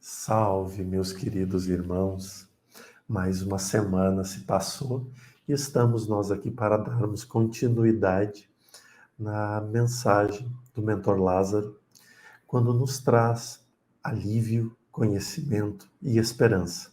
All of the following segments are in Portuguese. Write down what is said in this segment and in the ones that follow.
Salve, meus queridos irmãos. Mais uma semana se passou e estamos nós aqui para darmos continuidade na mensagem do Mentor Lázaro, quando nos traz alívio, conhecimento e esperança.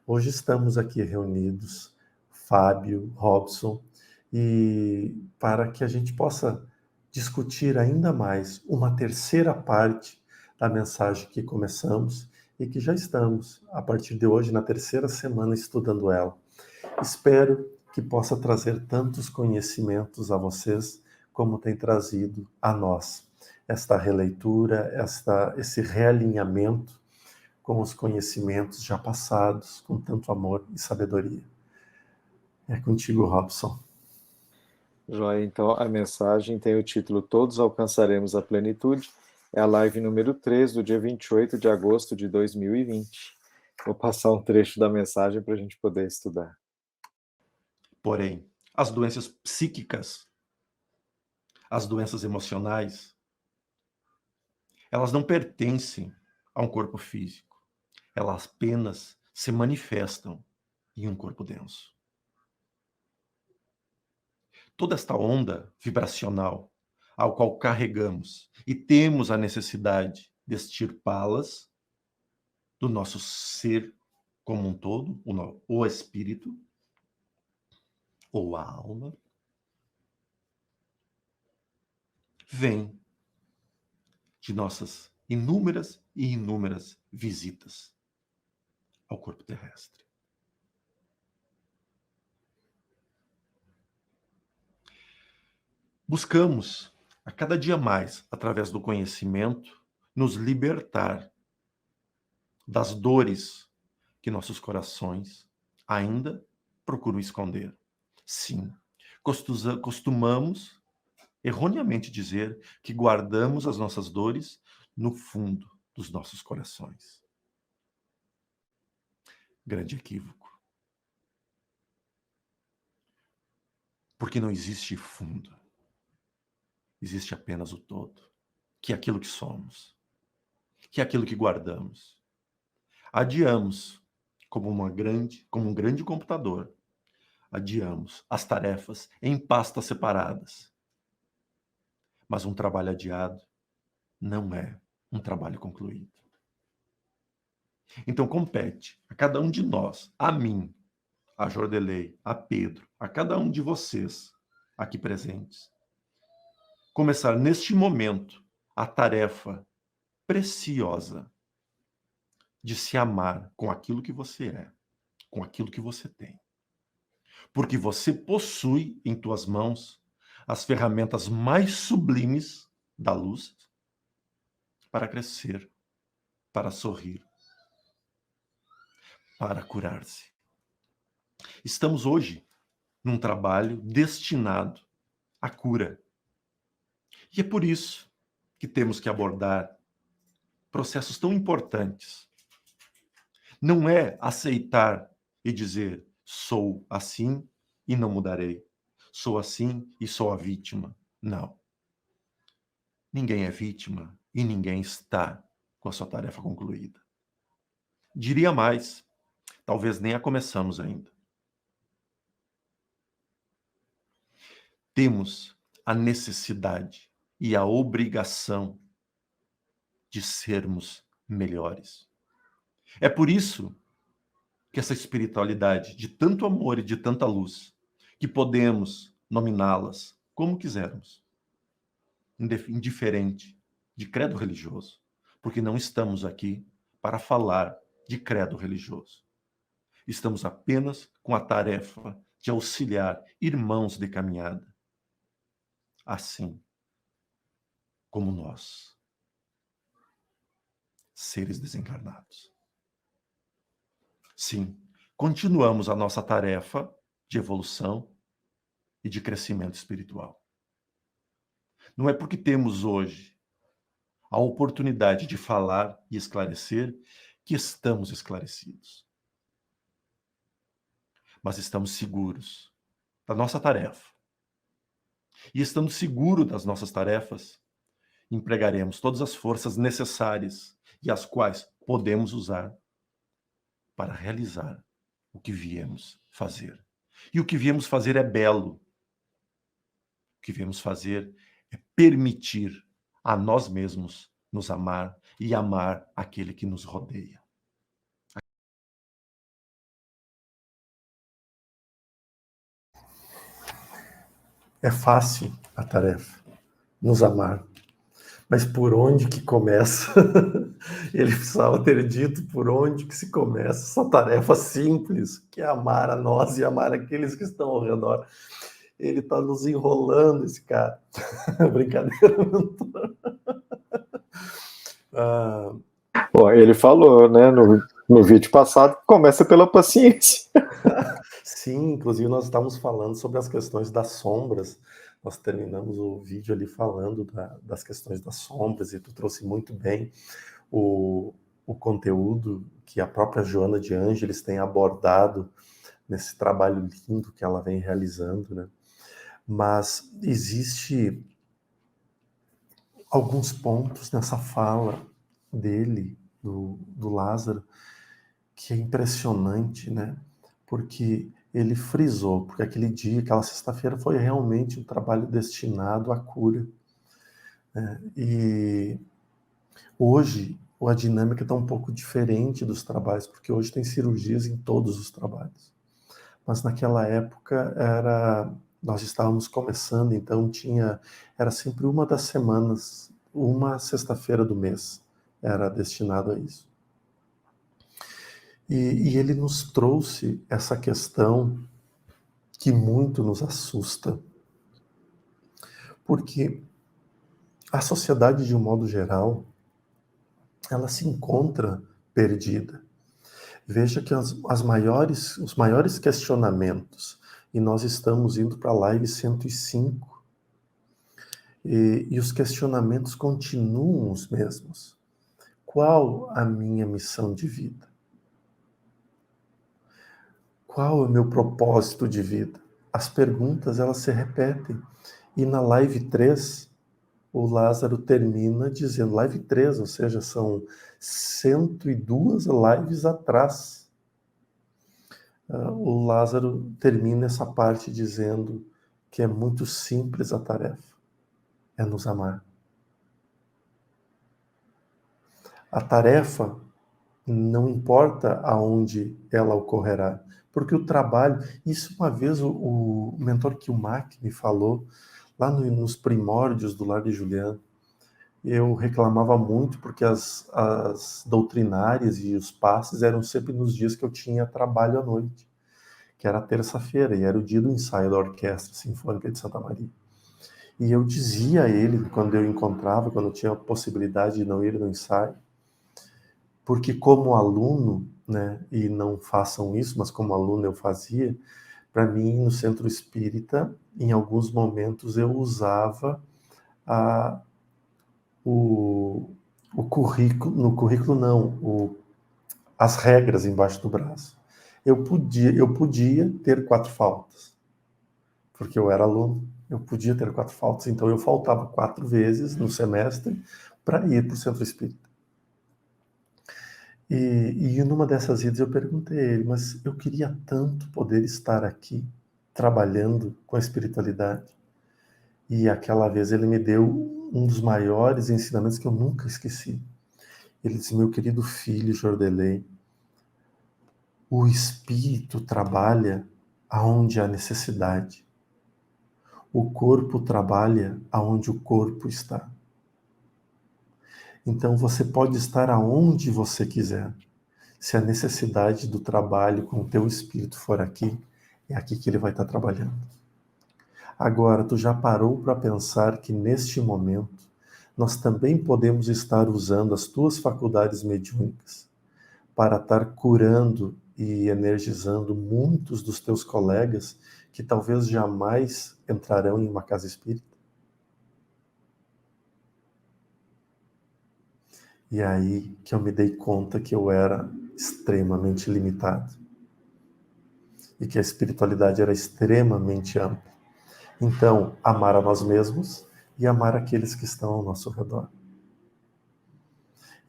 Hoje estamos aqui reunidos, Fábio, Robson, e para que a gente possa discutir ainda mais uma terceira parte da mensagem que começamos e que já estamos, a partir de hoje, na terceira semana estudando ela. Espero que possa trazer tantos conhecimentos a vocês como tem trazido a nós. Esta releitura, esse realinhamento com os conhecimentos já passados, com tanto amor e sabedoria. É contigo, Robson. Joia, então a mensagem tem o título Todos Alcançaremos a Plenitude. É a live número 3 do dia 28 de agosto de 2020. Vou passar um trecho da mensagem para a gente poder estudar. Porém, as doenças psíquicas, as doenças emocionais, elas não pertencem a um corpo físico. Elas apenas se manifestam em um corpo denso. Toda esta onda vibracional ao qual carregamos e temos a necessidade de extirpá-las do nosso ser como um todo, o espírito, ou a alma, vem de nossas inúmeras e inúmeras visitas ao corpo terrestre. Buscamos, a cada dia mais, através do conhecimento, nos libertar das dores que nossos corações ainda procuram esconder. Sim, costumamos erroneamente dizer que guardamos as nossas dores no fundo dos nossos corações. Grande equívoco. Porque não existe fundo. Existe apenas o todo, que é aquilo que somos, que é aquilo que guardamos. Adiamos, como um grande computador, adiamos as tarefas em pastas separadas. Mas um trabalho adiado não é um trabalho concluído. Então compete a cada um de nós, a mim, a Jordelei, a Pedro, a cada um de vocês aqui presentes, começar neste momento a tarefa preciosa de se amar com aquilo que você é, com aquilo que você tem. Porque você possui em tuas mãos as ferramentas mais sublimes da luz para crescer, para sorrir, para curar-se. Estamos hoje num trabalho destinado à cura. E é por isso que temos que abordar processos tão importantes. Não é aceitar e dizer, sou assim e não mudarei. Sou assim e sou a vítima. Não. Ninguém é vítima e ninguém está com a sua tarefa concluída. Diria mais, talvez nem a começamos ainda. Temos a necessidade e a obrigação de sermos melhores. É por isso que essa espiritualidade de tanto amor e de tanta luz, que podemos nominá-las como quisermos, indiferente de credo religioso, porque não estamos aqui para falar de credo religioso. Estamos apenas com a tarefa de auxiliar irmãos de caminhada, assim como nós, seres desencarnados. Sim, continuamos a nossa tarefa de evolução e de crescimento espiritual. Não é porque temos hoje a oportunidade de falar e esclarecer que estamos esclarecidos. Mas estamos seguros da nossa tarefa. E estando seguros das nossas tarefas, empregaremos todas as forças necessárias e as quais podemos usar para realizar o que viemos fazer. E o que viemos fazer é belo. O que viemos fazer é permitir a nós mesmos nos amar e amar aquele que nos rodeia. É fácil a tarefa, nos amar. Mas por onde que começa? Ele precisava ter dito por onde que se começa essa tarefa simples, que é amar a nós e amar aqueles que estão ao redor. Ele está nos enrolando, esse cara. Brincadeira. Bom, ele falou, né, no vídeo passado, que começa pela paciência. Sim, inclusive nós estávamos falando sobre as questões das sombras. Nós terminamos o vídeo ali falando das questões das sombras, e tu trouxe muito bem o conteúdo que a própria Joana de Ângeles tem abordado nesse trabalho lindo que ela vem realizando, né? Mas existe alguns pontos nessa fala dele, do Lázaro, que é impressionante, né? Porque ele frisou, porque aquele dia, aquela sexta-feira, foi realmente um trabalho destinado à cura, né? E hoje a dinâmica está um pouco diferente dos trabalhos, porque hoje tem cirurgias em todos os trabalhos. Mas naquela época nós estávamos começando, então era sempre uma das semanas, uma sexta-feira do mês era destinado a isso. E ele nos trouxe essa questão que muito nos assusta, porque a sociedade, de um modo geral, ela se encontra perdida. Veja que os maiores questionamentos, e nós estamos indo para a live 105, e os questionamentos continuam os mesmos. Qual a minha missão de vida? Qual é o meu propósito de vida? As perguntas, elas se repetem. E na live 3, o Lázaro termina dizendo, live 3, ou seja, são 102 lives atrás. O Lázaro termina essa parte dizendo que é muito simples a tarefa, é nos amar. A tarefa, não importa aonde ela ocorrerá, porque o trabalho, isso uma vez o mentor Kilmack me falou, lá nos primórdios do Lar de Juliana, eu reclamava muito porque as doutrinárias e os passes eram sempre nos dias que eu tinha trabalho à noite, que era terça-feira, e era o dia do ensaio da Orquestra Sinfônica de Santa Maria. E eu dizia a ele, quando eu encontrava, quando eu tinha a possibilidade de não ir no ensaio, porque como aluno, né, e não façam isso, mas como aluno eu fazia, para mim, no centro espírita, em alguns momentos eu usava o currículo, no currículo não, as regras embaixo do braço. Eu podia ter 4 faltas, porque eu era aluno, eu podia ter 4 faltas, então eu faltava 4 vezes no semestre para ir para o centro espírita. E numa dessas idas eu perguntei a ele, mas eu queria tanto poder estar aqui, trabalhando com a espiritualidade. E aquela vez ele me deu um dos maiores ensinamentos que eu nunca esqueci. Ele disse, meu querido filho Jordelei, o espírito trabalha aonde há necessidade. O corpo trabalha aonde o corpo está. Então você pode estar aonde você quiser. Se a necessidade do trabalho com o teu espírito for aqui, é aqui que ele vai estar trabalhando. Agora, tu já parou para pensar que neste momento nós também podemos estar usando as tuas faculdades mediúnicas para estar curando e energizando muitos dos teus colegas que talvez jamais entrarão em uma casa espírita? E aí que eu me dei conta que eu era extremamente limitado e que a espiritualidade era extremamente ampla. Então, amar a nós mesmos e amar aqueles que estão ao nosso redor.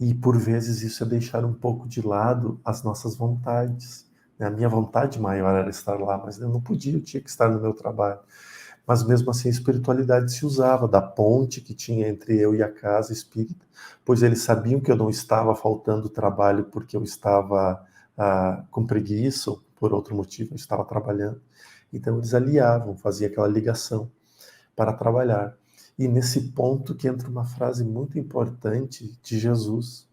E por vezes isso é deixar um pouco de lado as nossas vontades. A minha vontade maior era estar lá, mas eu não podia, eu tinha que estar no meu trabalho. Mas mesmo assim a espiritualidade se usava da ponte que tinha entre eu e a casa espírita, pois eles sabiam que eu não estava faltando trabalho porque eu estava com preguiça ou por outro motivo, eu estava trabalhando. Então eles aliavam, faziam aquela ligação para trabalhar. E nesse ponto que entra uma frase muito importante de Jesus,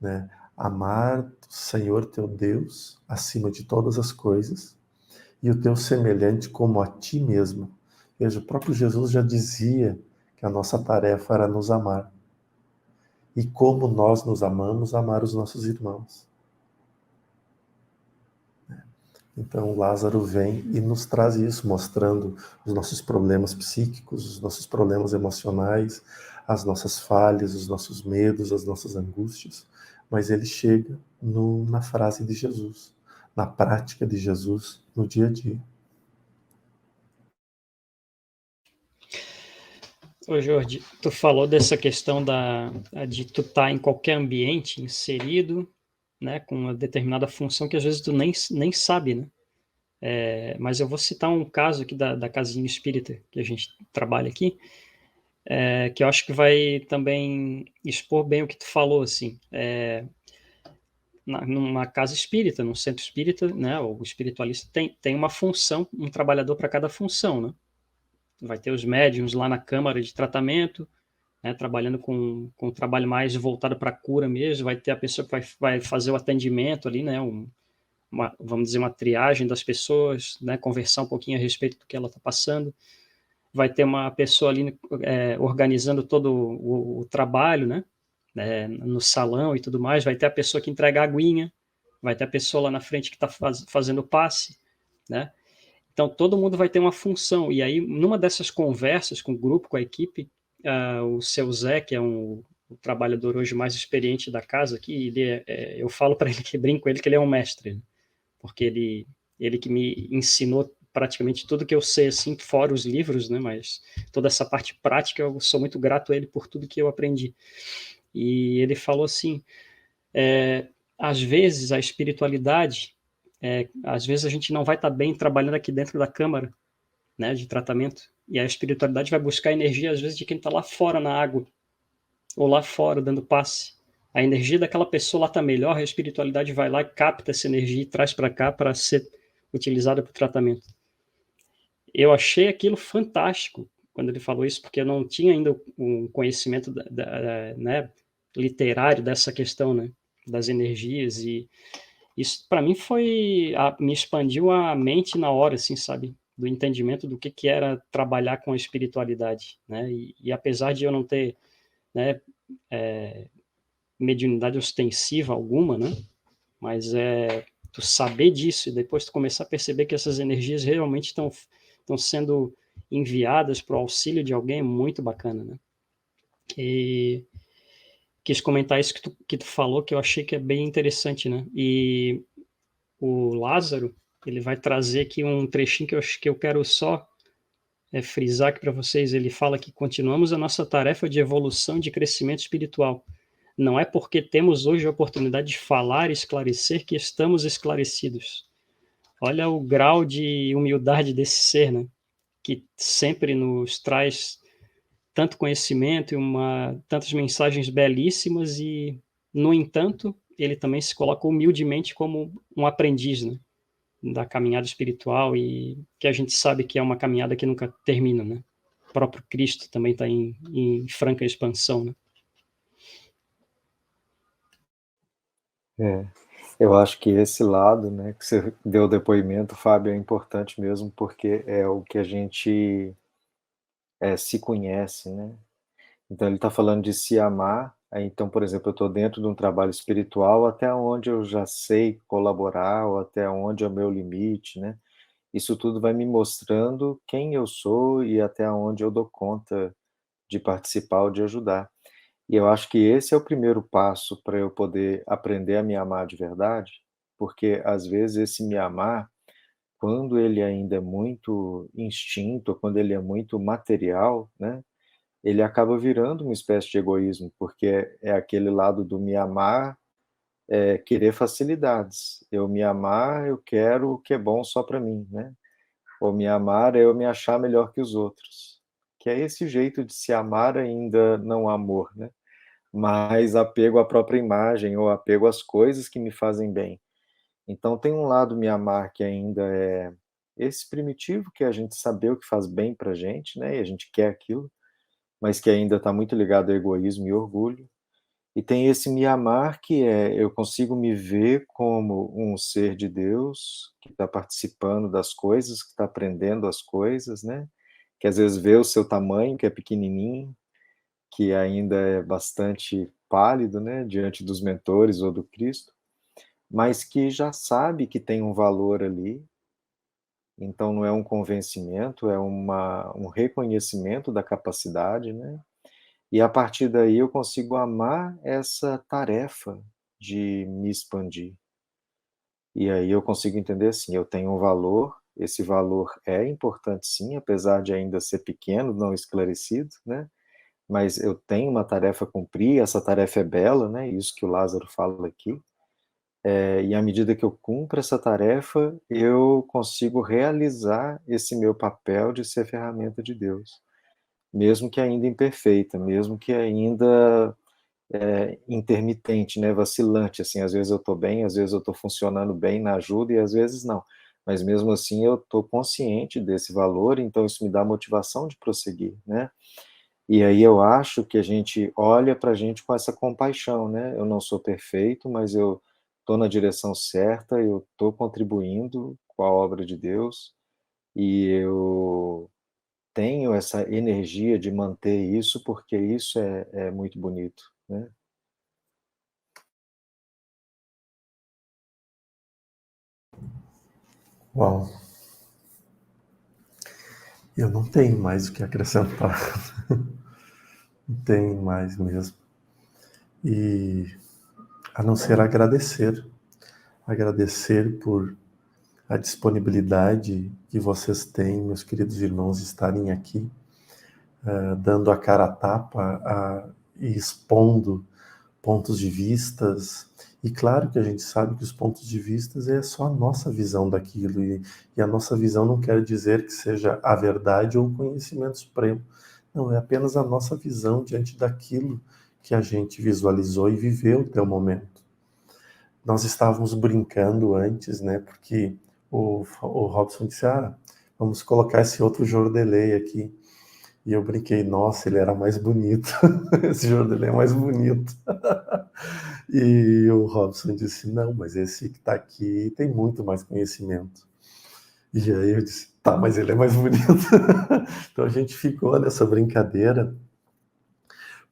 né? Amar o Senhor teu Deus acima de todas as coisas e o teu semelhante como a ti mesmo. Veja, o próprio Jesus já dizia que a nossa tarefa era nos amar. E como nós nos amamos, amar os nossos irmãos. Então Lázaro vem e nos traz isso, mostrando os nossos problemas psíquicos, os nossos problemas emocionais, as nossas falhas, os nossos medos, as nossas angústias. Mas ele chega na frase de Jesus, na prática de Jesus, no dia a dia. Ô Jorge, tu falou dessa questão de tu estar em qualquer ambiente inserido, né, com uma determinada função que às vezes tu nem sabe, né? Mas eu vou citar um caso aqui da casinha espírita que a gente trabalha aqui, que eu acho que vai também expor bem o que tu falou, assim. Numa casa espírita, num centro espírita, né, o espiritualista tem uma função, um trabalhador para cada função, né? Vai ter os médiums lá na câmara de tratamento, né, trabalhando com um trabalho mais voltado para a cura mesmo, vai ter a pessoa que vai fazer o atendimento ali, né, vamos dizer, uma triagem das pessoas, né, conversar um pouquinho a respeito do que ela está passando, vai ter uma pessoa ali organizando todo o trabalho, né, no salão e tudo mais, vai ter a pessoa que entrega a aguinha, vai ter a pessoa lá na frente que está fazendo o passe, né, então todo mundo vai ter uma função, e aí numa dessas conversas com o grupo, com a equipe, o seu Zé, que é o trabalhador hoje mais experiente da casa aqui, eu falo para ele, que brinco com ele, que ele é um mestre, né? Porque ele que me ensinou praticamente tudo que eu sei, assim, fora os livros, né? Mas toda essa parte prática, eu sou muito grato a ele por tudo que eu aprendi. E ele falou assim, às vezes a espiritualidade, às vezes a gente não vai estar bem trabalhando aqui dentro da câmara, né, de tratamento, e a espiritualidade vai buscar energia, às vezes, de quem está lá fora na água, ou lá fora dando passe. A energia daquela pessoa lá está melhor, a espiritualidade vai lá e capta essa energia e traz para cá para ser utilizada para o tratamento. Eu achei aquilo fantástico quando ele falou isso, porque eu não tinha ainda um conhecimento né, literário dessa questão, né, das energias, e isso para mim me expandiu a mente na hora, assim, sabe, do entendimento do que era trabalhar com a espiritualidade, né, e apesar de eu não ter, né, mediunidade ostensiva alguma, né, mas tu saber disso e depois tu começar a perceber que essas energias realmente estão sendo enviadas para o auxílio de alguém é muito bacana, né, e quis comentar isso que tu falou, que eu achei que é bem interessante, né, e o Lázaro, ele vai trazer aqui um trechinho que eu quero só frisar aqui para vocês. Ele fala que continuamos a nossa tarefa de evolução e de crescimento espiritual. Não é porque temos hoje a oportunidade de falar e esclarecer que estamos esclarecidos. Olha o grau de humildade desse ser, né? Que sempre nos traz tanto conhecimento e tantas mensagens belíssimas e, no entanto, ele também se coloca humildemente como um aprendiz, né, da caminhada espiritual, e que a gente sabe que é uma caminhada que nunca termina, né? O próprio Cristo também está em franca expansão, né? Eu acho que esse lado, né, que você deu o depoimento, Fábio, é importante mesmo, porque é o que a gente se conhece, né? Então ele está falando de se amar. Então, por exemplo, eu estou dentro de um trabalho espiritual, até onde eu já sei colaborar, ou até onde é o meu limite, né? Isso tudo vai me mostrando quem eu sou e até onde eu dou conta de participar ou de ajudar. E eu acho que esse é o primeiro passo para eu poder aprender a me amar de verdade, porque às vezes esse me amar, quando ele ainda é muito instinto, quando ele é muito material, né, ele acaba virando uma espécie de egoísmo, porque é aquele lado do me amar, querer facilidades. Eu me amar, eu quero o que é bom só para mim, né? Ou me amar é eu me achar melhor que os outros. Que é esse jeito de se amar ainda não amor, né? Mas apego à própria imagem ou apego às coisas que me fazem bem. Então tem um lado me amar que ainda é esse primitivo, que é a gente saber o que faz bem pra gente, né? E a gente quer aquilo, mas que ainda está muito ligado ao egoísmo e orgulho. E tem esse me amar que é eu consigo me ver como um ser de Deus que está participando das coisas, que está aprendendo as coisas, né? Que às vezes vê o seu tamanho, que é pequenininho, que ainda é bastante pálido, né? Diante dos mentores ou do Cristo, mas que já sabe que tem um valor ali. Então não é um convencimento, é um reconhecimento da capacidade, né? E a partir daí eu consigo amar essa tarefa de me expandir. E aí eu consigo entender assim, eu tenho um valor, esse valor é importante sim, apesar de ainda ser pequeno, não esclarecido, né? Mas eu tenho uma tarefa a cumprir, essa tarefa é bela, né? Isso que o Lázaro fala aqui. E à medida que eu cumpro essa tarefa, eu consigo realizar esse meu papel de ser ferramenta de Deus. Mesmo que ainda imperfeita, mesmo que ainda intermitente, né, vacilante, assim, às vezes eu estou bem, às vezes eu estou funcionando bem na ajuda e às vezes não. Mas mesmo assim eu estou consciente desse valor, então isso me dá motivação de prosseguir, né? E aí eu acho que a gente olha para a gente com essa compaixão, né? Eu não sou perfeito, mas eu estou na direção certa, eu estou contribuindo com a obra de Deus e eu tenho essa energia de manter isso porque isso é muito bonito, né? Uau, eu não tenho mais o que acrescentar. Não tenho mais mesmo. E a não ser agradecer. Agradecer por a disponibilidade que vocês têm, meus queridos irmãos, estarem aqui, dando a cara a tapa e expondo pontos de vistas. E claro que a gente sabe que os pontos de vistas é só a nossa visão daquilo, e a nossa visão não quer dizer que seja a verdade ou o conhecimento supremo. Não, é apenas a nossa visão diante daquilo que a gente visualizou e viveu até o momento. Nós estávamos brincando antes, né? Porque o Robson disse, vamos colocar esse outro Jordelei aqui. E eu brinquei, nossa, ele era mais bonito. Esse Jordelei é mais bonito. E o Robson disse, não, mas esse que está aqui tem muito mais conhecimento. E aí eu disse, tá, mas ele é mais bonito. Então a gente ficou nessa brincadeira,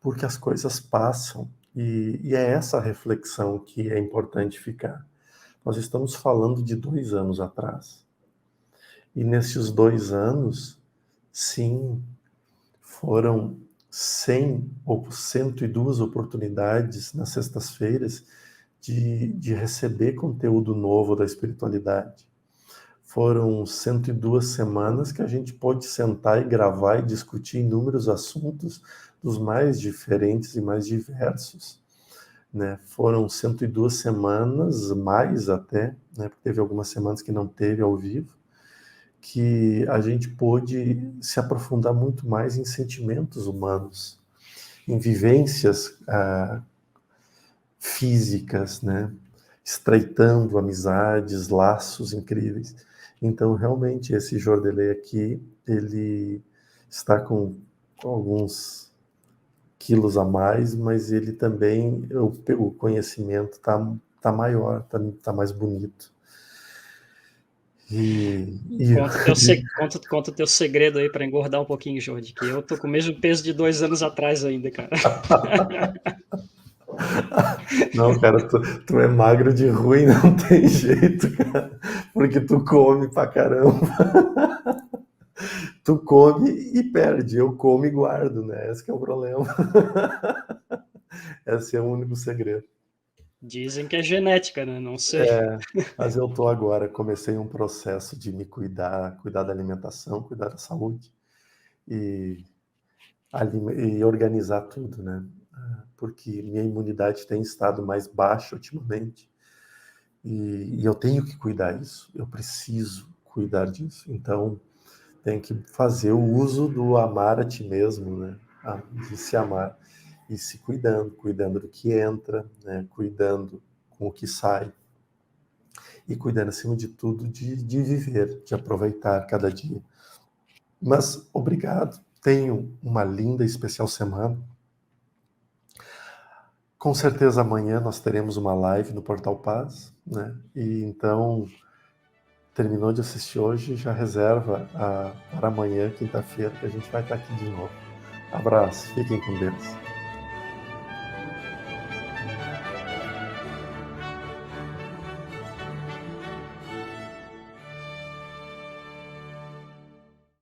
porque as coisas passam. E é essa reflexão que é importante ficar. Nós estamos falando de 2 anos atrás. E nesses 2 anos, sim, foram 100 ou 102 oportunidades nas sextas-feiras de receber conteúdo novo da espiritualidade. Foram 102 semanas que a gente pôde sentar e gravar e discutir inúmeros assuntos dos mais diferentes e mais diversos. Né? Foram 102 semanas, mais até, né? Porque teve algumas semanas que não teve ao vivo, que a gente pôde se aprofundar muito mais em sentimentos humanos, em vivências físicas, né? Estreitando amizades, laços incríveis. Então, realmente, esse Jordelei aqui, ele está com alguns quilos a mais, mas ele também, o conhecimento tá maior, tá mais bonito. Conta o teu segredo aí para engordar um pouquinho, Jorge, que eu tô com o mesmo peso de 2 anos atrás ainda, cara. Não, cara, tu é magro de ruim, não tem jeito, cara, porque tu come pra caramba. Tu come e perde, eu como e guardo, né? Esse que é o problema. Esse é o único segredo. Dizem que é genética, né? Não sei. Mas eu tô agora, comecei um processo de me cuidar da alimentação, cuidar da saúde. E e organizar tudo, né? Porque minha imunidade tem estado mais baixa ultimamente e eu tenho que cuidar disso, eu preciso cuidar disso. Então, tenho que fazer o uso do amar a ti mesmo, né? De se amar e se cuidando do que entra, né? Cuidando com o que sai e cuidando, acima de tudo, de viver, de aproveitar cada dia. Mas, obrigado. Tenham uma linda e especial semana. Com certeza amanhã nós teremos uma live no Portal Paz, né? E então, terminou de assistir hoje, já reserva para amanhã, quinta-feira, que a gente vai estar aqui de novo. Abraço, fiquem com Deus.